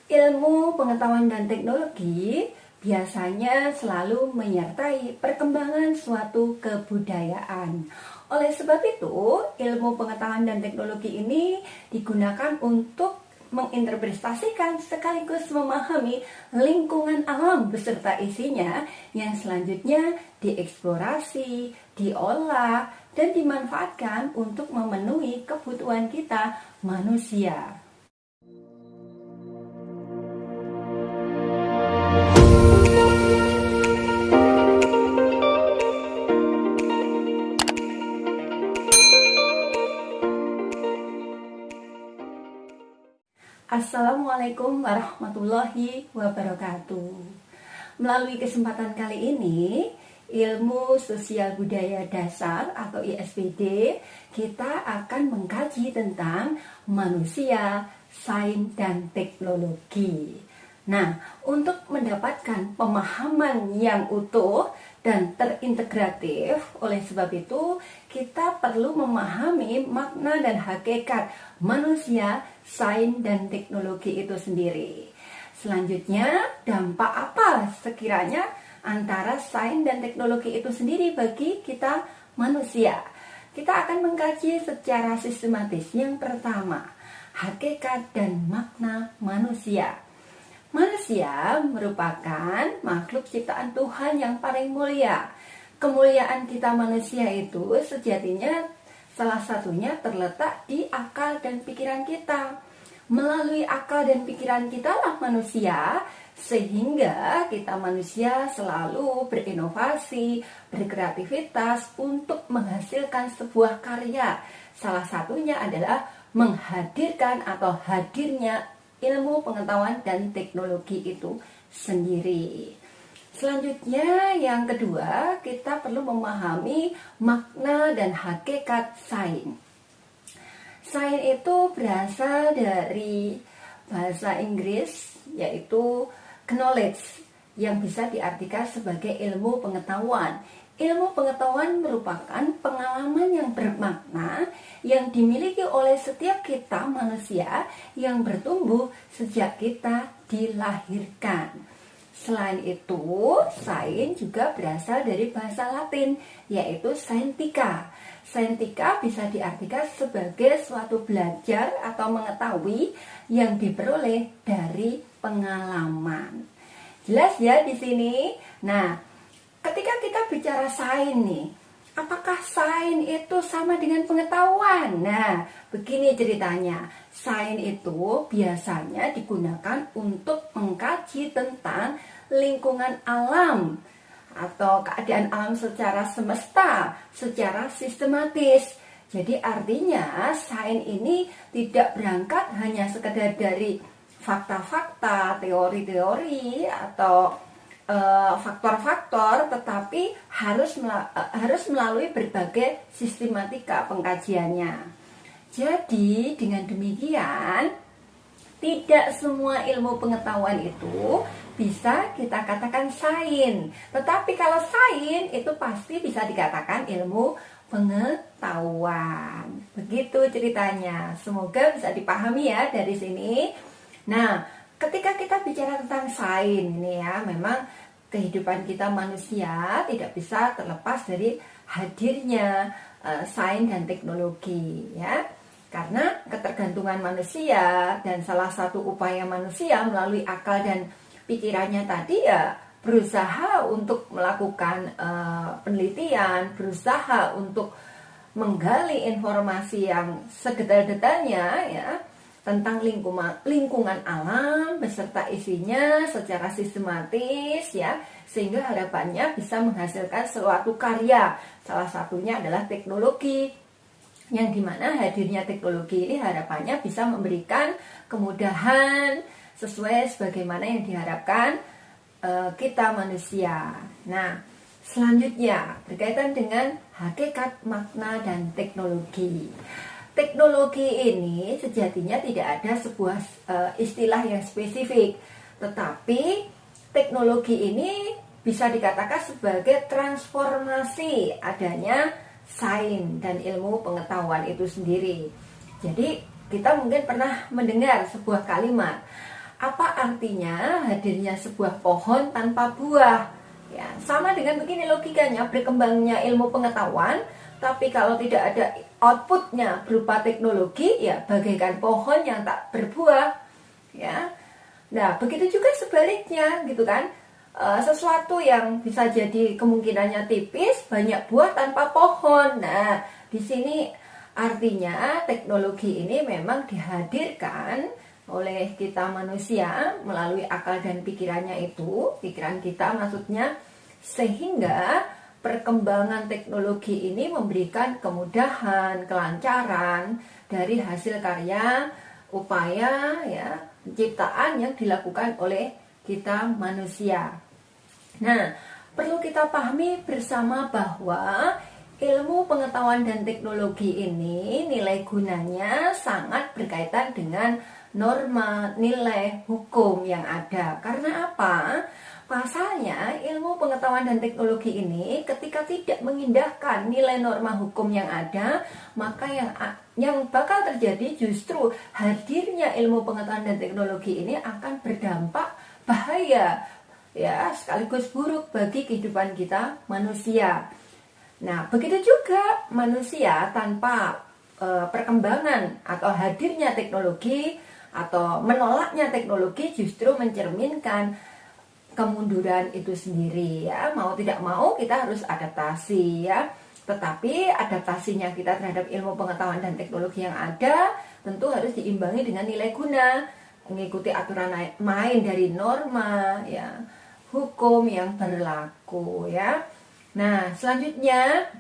Ilmu pengetahuan dan teknologi biasanya selalu menyertai perkembangan suatu kebudayaan. Oleh sebab itu, ilmu pengetahuan dan teknologi ini digunakan untuk menginterpretasikan sekaligus memahami lingkungan alam beserta isinya yang selanjutnya dieksplorasi, diolah, dan dimanfaatkan untuk memenuhi kebutuhan kita manusia. Assalamualaikum warahmatullahi wabarakatuh. Melalui kesempatan kali ini, Ilmu Sosial Budaya Dasar atau ISBD, kita akan mengkaji tentang manusia, sains, dan teknologi. Nah, untuk mendapatkan pemahaman yang utuh dan terintegratif, oleh sebab itu kita perlu memahami makna dan hakikat manusia, sains, dan teknologi itu sendiri. Selanjutnya, dampak apa sekiranya antara sains dan teknologi itu sendiri bagi kita manusia? Kita akan mengkaji secara sistematis. Yang pertama, hakikat dan makna manusia. Manusia merupakan makhluk ciptaan Tuhan yang paling mulia. Kemuliaan kita manusia itu sejatinya salah satunya terletak di akal dan pikiran kita. Melalui akal dan pikiran kita lah manusia, sehingga kita manusia selalu berinovasi, berkreativitas untuk menghasilkan sebuah karya. Salah satunya adalah menghadirkan atau hadirnya ilmu pengetahuan dan teknologi itu sendiri. Selanjutnya, yang kedua, kita perlu memahami makna dan hakikat sains. Sains itu berasal dari bahasa Inggris, yaitu knowledge, yang bisa diartikan sebagai ilmu pengetahuan. Ilmu pengetahuan merupakan pengalaman yang bermakna yang dimiliki oleh setiap kita manusia yang bertumbuh sejak kita dilahirkan. Selain itu, sains juga berasal dari bahasa Latin, yaitu scientia. Scientia bisa diartikan sebagai suatu belajar atau mengetahui yang diperoleh dari pengalaman. Jelas ya di sini? Nah, ketika kita bicara sains nih, apakah sains itu sama dengan pengetahuan? Nah, begini ceritanya. Sains itu biasanya digunakan untuk mengkaji tentang lingkungan alam atau keadaan alam secara semesta, secara sistematis. Jadi artinya sains ini tidak berangkat hanya sekedar dari fakta-fakta, teori-teori atau faktor-faktor, tetapi harus melalui berbagai sistematika pengkajiannya. Jadi dengan demikian, tidak semua ilmu pengetahuan itu bisa kita katakan sains. Tetapi kalau sains itu pasti bisa dikatakan ilmu pengetahuan. Begitu ceritanya. Semoga bisa dipahami ya dari sini. Nah, ketika kita bicara tentang sains ini ya, memang kehidupan kita manusia tidak bisa terlepas dari hadirnya sains dan teknologi ya. Karena ketergantungan manusia dan salah satu upaya manusia melalui akal dan pikirannya tadi ya berusaha untuk melakukan penelitian, berusaha untuk menggali informasi yang sedetail-detailnya ya tentang lingkungan alam beserta isinya secara sistematis ya, sehingga harapannya bisa menghasilkan suatu karya. Salah satunya adalah teknologi, yang dimana hadirnya teknologi ini harapannya bisa memberikan kemudahan sesuai sebagaimana yang diharapkan kita manusia. Nah, selanjutnya berkaitan dengan hakikat, makna, dan teknologi. Teknologi ini sejatinya tidak ada sebuah istilah yang spesifik, tetapi teknologi ini bisa dikatakan sebagai transformasi adanya sains dan ilmu pengetahuan itu sendiri. Jadi kita mungkin pernah mendengar sebuah kalimat, Apa artinya hadirnya sebuah pohon tanpa buah? Ya, sama dengan begini logikanya, berkembangnya ilmu pengetahuan, tapi kalau tidak ada outputnya berupa teknologi, ya bagaikan pohon yang tak berbuah. Ya, nah begitu juga sebaliknya, gitu kan? Sesuatu yang bisa jadi kemungkinannya tipis, banyak buah tanpa pohon. Nah, di sini artinya teknologi ini memang dihadirkan oleh kita manusia melalui akal dan pikirannya itu, pikiran kita maksudnya, sehingga perkembangan teknologi ini memberikan kemudahan, kelancaran dari hasil karya, upaya ya, penciptaan yang dilakukan oleh kita manusia. Nah, perlu kita pahami bersama bahwa ilmu pengetahuan dan teknologi ini nilai gunanya sangat berkaitan dengan norma, nilai, hukum yang ada. Karena apa? Pasalnya ilmu pengetahuan dan teknologi ini ketika tidak mengindahkan nilai norma hukum yang ada, maka yang bakal terjadi justru hadirnya ilmu pengetahuan dan teknologi ini akan berdampak bahaya ya, sekaligus buruk bagi kehidupan kita manusia. Nah, begitu juga manusia tanpa perkembangan atau hadirnya teknologi atau menolaknya teknologi justru mencerminkan kemunduran itu sendiri ya. Mau tidak mau kita harus adaptasi ya. Tetapi adaptasinya kita terhadap ilmu pengetahuan dan teknologi yang ada tentu harus diimbangi dengan nilai guna, mengikuti aturan main dari norma ya, hukum yang berlaku ya. Nah, selanjutnya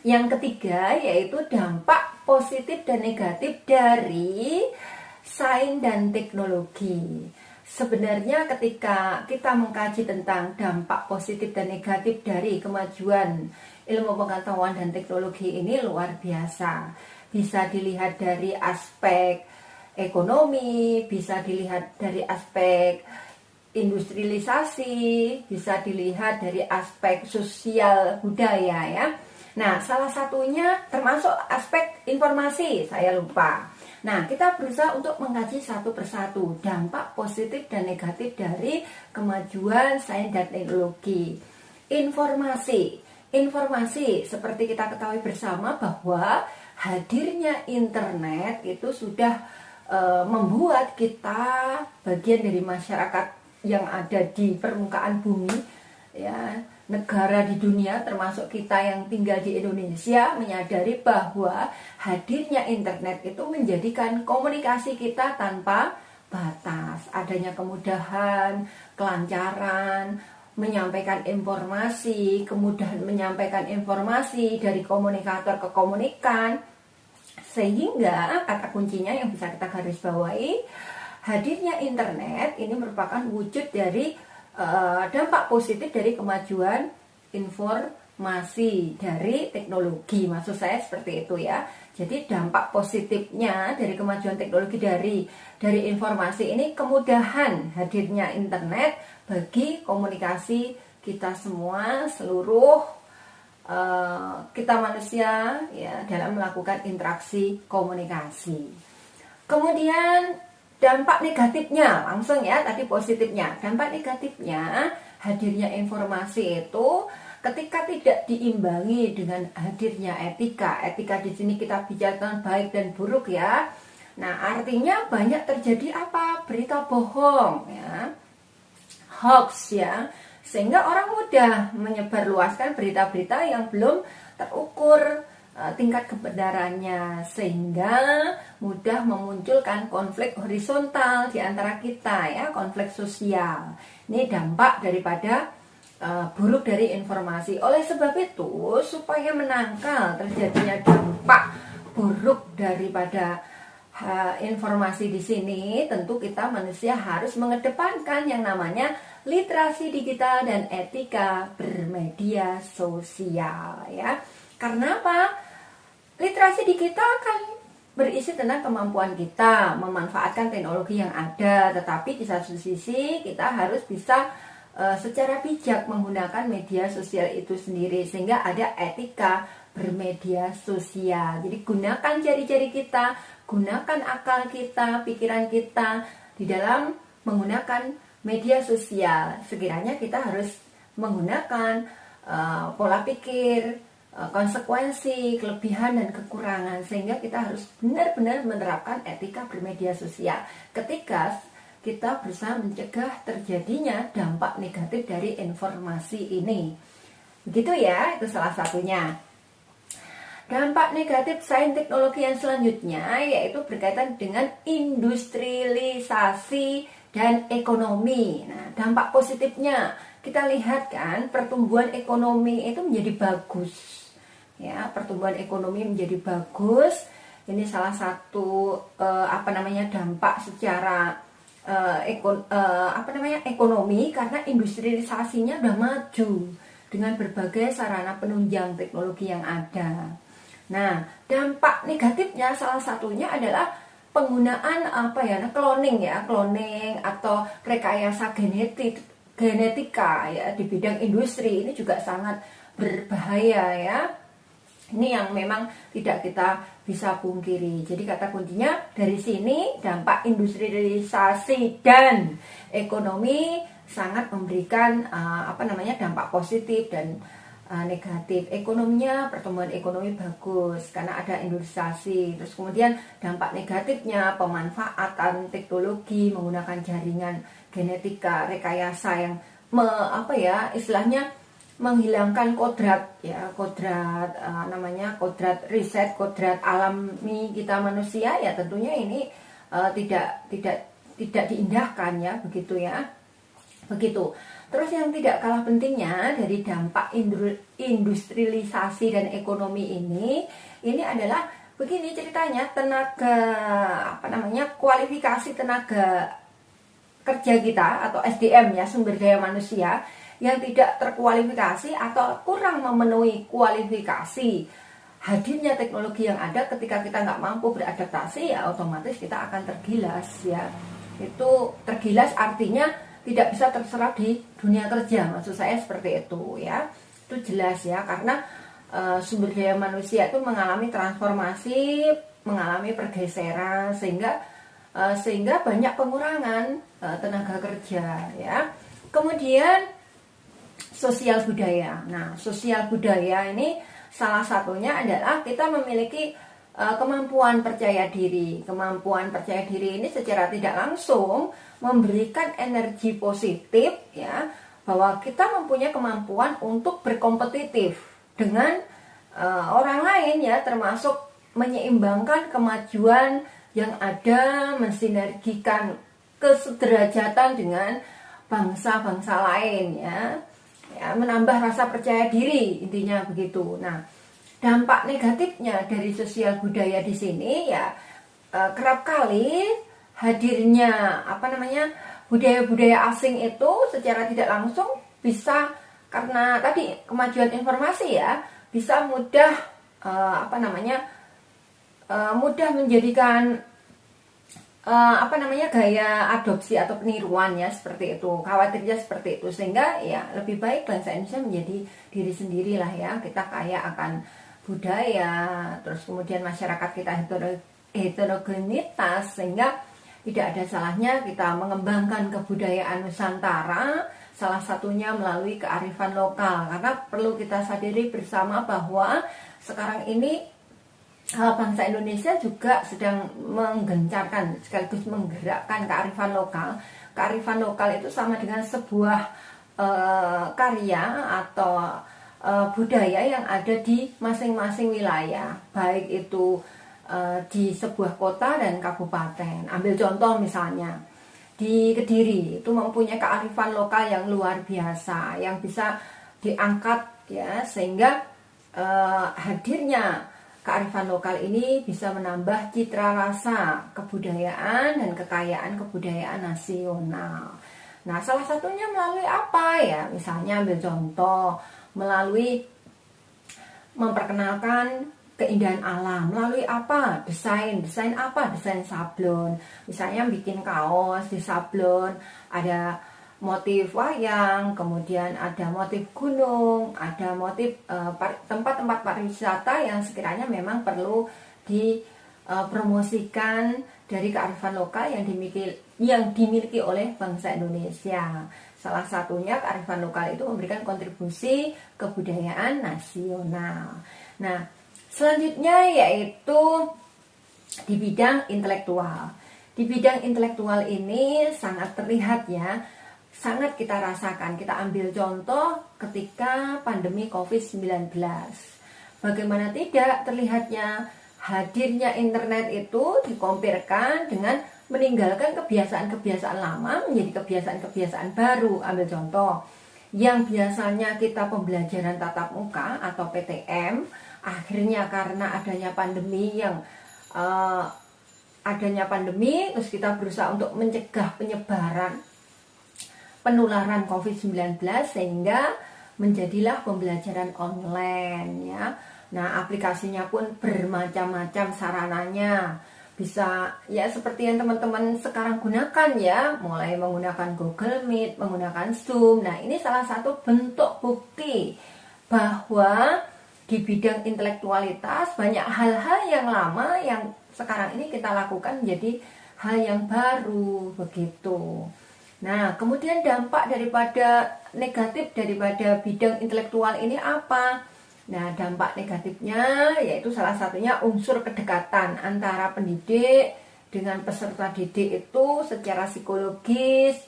yang ketiga yaitu dampak positif dan negatif dari sains dan teknologi. Sebenarnya ketika kita mengkaji tentang dampak positif dan negatif dari kemajuan ilmu pengetahuan dan teknologi ini luar biasa. Bisa dilihat dari aspek ekonomi, bisa dilihat dari aspek industrialisasi, bisa dilihat dari aspek sosial budaya ya. Nah, salah satunya termasuk aspek informasi, saya lupa. Nah, kita berusaha untuk mengkaji satu persatu dampak positif dan negatif dari kemajuan sains dan teknologi. Informasi seperti kita ketahui bersama bahwa hadirnya internet itu sudah membuat kita bagian dari masyarakat yang ada di permukaan bumi ya, negara di dunia termasuk kita yang tinggal di Indonesia menyadari bahwa hadirnya internet itu menjadikan komunikasi kita tanpa batas, adanya kemudahan, kelancaran menyampaikan informasi, kemudahan menyampaikan informasi dari komunikator ke komunikan, sehingga kata kuncinya yang bisa kita garis bawahi, hadirnya internet ini merupakan wujud dari dampak positif dari kemajuan informasi dari teknologi. Maksud saya seperti itu ya. Jadi dampak positifnya dari kemajuan teknologi dari informasi ini kemudahan hadirnya internet bagi komunikasi kita semua, seluruh kita manusia ya, dalam melakukan interaksi komunikasi. Kemudian dampak negatifnya, langsung ya, tadi positifnya. Dampak negatifnya, hadirnya informasi itu ketika tidak diimbangi dengan hadirnya etika. Etika di sini kita bicarakan baik dan buruk ya. Nah, artinya banyak terjadi apa? Berita bohong ya. Hoax ya. Sehingga orang mudah menyebarluaskan berita-berita yang belum terukur tingkat kebenarannya, sehingga mudah memunculkan konflik horizontal di antara kita ya, konflik sosial. Ini dampak daripada buruk dari informasi. Oleh sebab itu, supaya menangkal terjadinya dampak buruk daripada informasi di sini, tentu kita manusia harus mengedepankan yang namanya literasi digital dan etika bermedia sosial ya. Karena apa? Literasi digital kan berisi tentang kemampuan kita memanfaatkan teknologi yang ada, tetapi di satu sisi kita harus bisa secara bijak menggunakan media sosial itu sendiri, sehingga ada etika bermedia sosial. Jadi gunakan jari-jari kita, gunakan akal kita, pikiran kita di dalam menggunakan media sosial. Sekiranya kita harus menggunakan pola pikir, konsekuensi, kelebihan dan kekurangan, sehingga kita harus benar-benar menerapkan etika bermedia sosial ketika kita berusaha mencegah terjadinya dampak negatif dari informasi ini. Begitu ya, itu salah satunya. Dampak negatif sains teknologi yang selanjutnya yaitu berkaitan dengan industrialisasi dan ekonomi. Nah, dampak positifnya kita lihat kan, pertumbuhan ekonomi itu menjadi bagus. Ya, pertumbuhan ekonomi menjadi bagus. Ini salah satu dampak secara ekonomi, karena industrialisasinya udah maju dengan berbagai sarana penunjang teknologi yang ada. Nah, dampak negatifnya salah satunya adalah penggunaan cloning atau rekayasa genetika ya di bidang industri. Ini juga sangat berbahaya ya. Ini yang memang tidak kita bisa pungkiri. Jadi kata kuncinya dari sini, dampak industrialisasi dan ekonomi sangat memberikan dampak positif dan negatif. Ekonominya, pertumbuhan ekonomi bagus karena ada industrialisasi. Terus kemudian dampak negatifnya pemanfaatan teknologi menggunakan jaringan genetika rekayasa yang istilahnya menghilangkan kodrat riset, kodrat alami kita manusia ya, tentunya ini tidak diindahkan ya, begitu ya. Begitu. Terus yang tidak kalah pentingnya dari dampak industrialisasi dan ekonomi ini adalah begini ceritanya, kualifikasi tenaga kerja kita atau SDM ya, sumber daya manusia yang tidak terkualifikasi atau kurang memenuhi kualifikasi. Hadirnya teknologi yang ada ketika kita nggak mampu beradaptasi ya otomatis kita akan tergilas ya. Itu tergilas artinya tidak bisa terserap di dunia kerja, maksud saya seperti itu ya. Itu jelas ya, karena sumber daya manusia itu mengalami transformasi, mengalami pergeseran sehingga banyak pengurangan tenaga kerja ya. Kemudian sosial budaya. Nah, sosial budaya ini salah satunya adalah kita memiliki kemampuan percaya diri. Kemampuan percaya diri ini secara tidak langsung memberikan energi positif ya, bahwa kita mempunyai kemampuan untuk berkompetitif dengan orang lain ya, termasuk menyeimbangkan kemajuan yang ada, mensinergikan kesederajatan dengan bangsa-bangsa lain ya, menambah rasa percaya diri, intinya begitu. Nah, dampak negatifnya dari sosial budaya di sini ya kerap kali hadirnya budaya-budaya asing itu secara tidak langsung bisa, karena tadi kemajuan informasi ya, bisa mudah mudah menjadikan gaya adopsi atau peniruan ya, seperti itu. Khawatirnya seperti itu, sehingga ya lebih baik bangsa Indonesia menjadi diri sendirilah ya. Kita kaya akan budaya, terus kemudian masyarakat kita heterogenitas, sehingga tidak ada salahnya kita mengembangkan kebudayaan Nusantara, salah satunya melalui kearifan lokal. Karena perlu kita sadari bersama bahwa sekarang ini bangsa Indonesia juga sedang menggencarkan sekaligus menggerakkan kearifan lokal. Kearifan lokal itu sama dengan sebuah karya atau budaya yang ada di masing-masing wilayah, baik itu di sebuah kota dan kabupaten. Ambil contoh misalnya di Kediri itu mempunyai kearifan lokal yang luar biasa yang bisa diangkat ya, sehingga hadirnya kearifan lokal ini bisa menambah citra rasa kebudayaan dan kekayaan kebudayaan nasional. Nah, salah satunya melalui apa ya? Misalnya ambil contoh melalui memperkenalkan keindahan alam. Melalui apa? Desain apa? Desain sablon. Misalnya bikin kaos di sablon, ada motif wayang, kemudian ada motif gunung, ada motif tempat-tempat pariwisata yang sekiranya memang perlu promosikan dari kearifan lokal yang dimiliki oleh bangsa Indonesia. Salah satunya kearifan lokal itu memberikan kontribusi kebudayaan nasional. Nah, selanjutnya yaitu di bidang intelektual. Di bidang intelektual ini sangat terlihat ya, sangat kita rasakan. Kita ambil contoh ketika pandemi COVID-19. Bagaimana tidak terlihatnya hadirnya internet itu dikompirkan dengan meninggalkan kebiasaan-kebiasaan lama menjadi kebiasaan-kebiasaan baru. Ambil contoh, yang biasanya kita pembelajaran tatap muka atau PTM, akhirnya karena adanya pandemi terus kita berusaha untuk mencegah penyebaran penularan COVID-19 sehingga menjadilah pembelajaran online ya. Nah, aplikasinya pun bermacam-macam sarananya. Bisa ya seperti yang teman-teman sekarang gunakan ya, mulai menggunakan Google Meet, menggunakan Zoom. Nah, ini salah satu bentuk bukti bahwa di bidang intelektualitas banyak hal-hal yang lama yang sekarang ini kita lakukan menjadi hal yang baru begitu. Nah, kemudian dampak negatif daripada bidang intelektual ini apa? Nah, dampak negatifnya yaitu salah satunya unsur kedekatan antara pendidik dengan peserta didik itu secara psikologis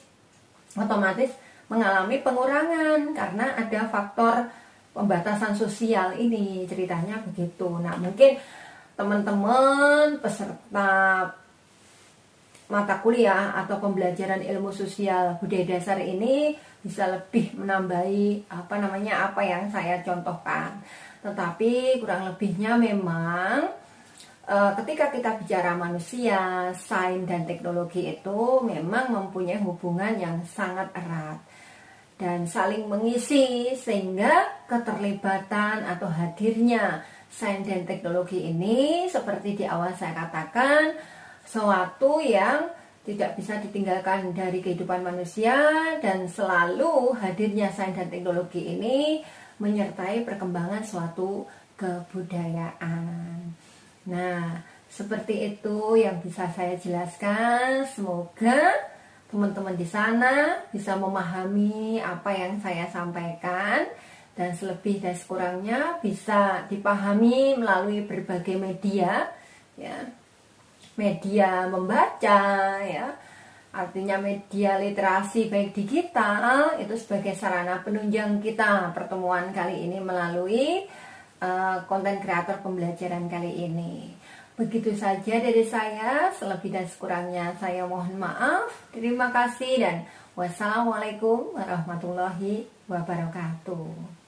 otomatis mengalami pengurangan karena ada faktor pembatasan sosial ini, ceritanya begitu. Nah, mungkin teman-teman peserta mata kuliah atau pembelajaran ilmu sosial budaya dasar ini bisa lebih menambahi apa yang saya contohkan. Tetapi kurang lebihnya memang ketika kita bicara manusia, sains dan teknologi itu memang mempunyai hubungan yang sangat erat dan saling mengisi, sehingga keterlibatan atau hadirnya sains dan teknologi ini seperti di awal saya katakan, sesuatu yang tidak bisa ditinggalkan dari kehidupan manusia, dan selalu hadirnya sains dan teknologi ini menyertai perkembangan suatu kebudayaan. Nah, seperti itu yang bisa saya jelaskan. Semoga teman-teman di sana bisa memahami apa yang saya sampaikan, dan selebih dan sekurangnya bisa dipahami melalui berbagai media ya. Media membaca ya, artinya media literasi baik digital itu sebagai sarana penunjang kita pertemuan kali ini melalui konten kreator pembelajaran kali ini. Begitu saja dari saya, selebih dan sekurangnya saya mohon maaf. Terima kasih dan wassalamualaikum warahmatullahi wabarakatuh.